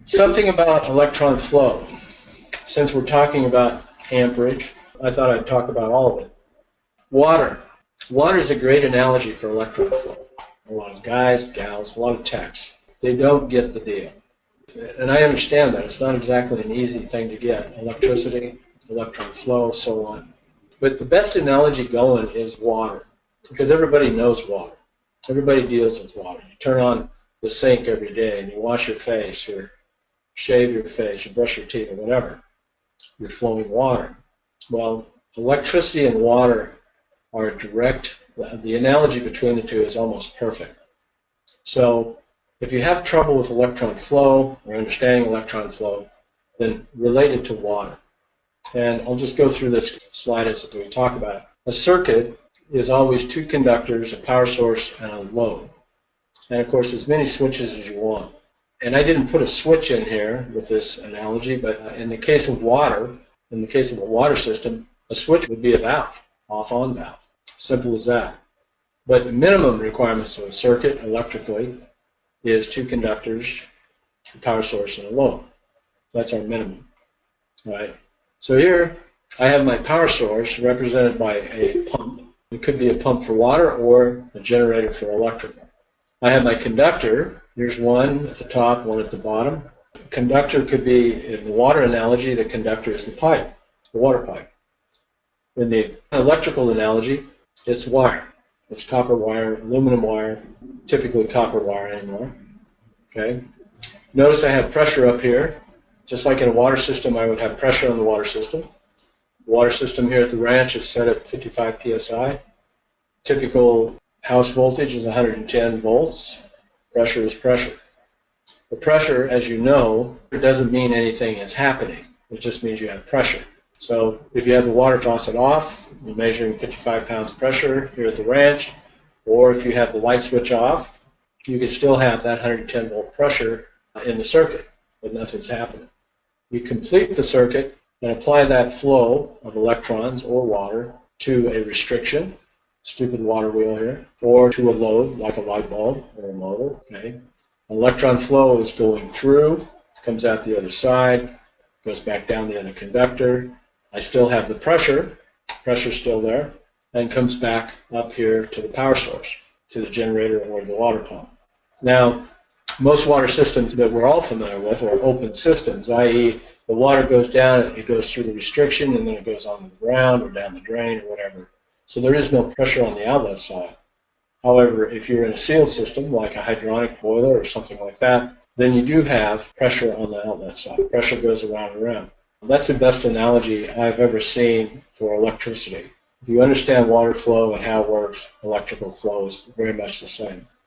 Something about electron flow. Since we're talking about amperage, I thought I'd talk about all of it. Water. Water is a great analogy for electron flow. A lot of guys, gals, a lot of techs, they don't get the deal. And I understand that. It's not exactly an easy thing to get. Electricity, electron flow, so on. But the best analogy going is water, because everybody knows water. Everybody deals with water. You turn on the sink every day and you wash your face or shave your face or brush your teeth or whatever. You're flowing water. Well, electricity and water are direct. The analogy between the two is almost perfect. So if you have trouble with electron flow or understanding electron flow, then relate it to water. And I'll just go through this slide as we talk about it. A circuit is always two conductors, a power source, and a load. And of course, as many switches as you want. And I didn't put a switch in here with this analogy, but in the case of water, in the case of a water system, a switch would be a valve, off-on valve. Simple as that. But the minimum requirements of a circuit electrically is two conductors, a power source, and a load. That's our minimum, right? So here I have my power source represented by a pump. It could be a pump for water or a generator for electrical. I have my conductor. Here's one at the top, one at the bottom. Conductor could be, in the water analogy, the conductor is the pipe, the water pipe. In the electrical analogy, it's wire. It's copper wire, aluminum wire, typically copper wire anymore. Okay. Notice I have pressure up here. Just like in a water system, I would have pressure on the water system. The water system here at the ranch is set at 55 psi. Typical house voltage is 110 volts. Pressure is pressure. The pressure, as you know, it doesn't mean anything is happening. It just means you have pressure. So if you have the water faucet off, you're measuring 55 pounds pressure here at the ranch, or if you have the light switch off, you can still have that 110 volt pressure in the circuit, but nothing's happening. You complete the circuit and apply that flow of electrons or water to a restriction, stupid water wheel here, or to a load like a light bulb or a motor. Okay. Electron flow is going through, comes out the other side, goes back down the other conductor. I still have the pressure's still there, and comes back up here to the power source, to the generator or the water pump. Now, most water systems that we're all familiar with are open systems, i.e. the water goes down, it goes through the restriction, and then it goes on the ground or down the drain or whatever. So there is no pressure on the outlet side. However, if you're in a sealed system, like a hydronic boiler or something like that, then you do have pressure on the outlet side. Pressure goes around and around. That's the best analogy I've ever seen for electricity. If you understand water flow and how it works, electrical flow is very much the same.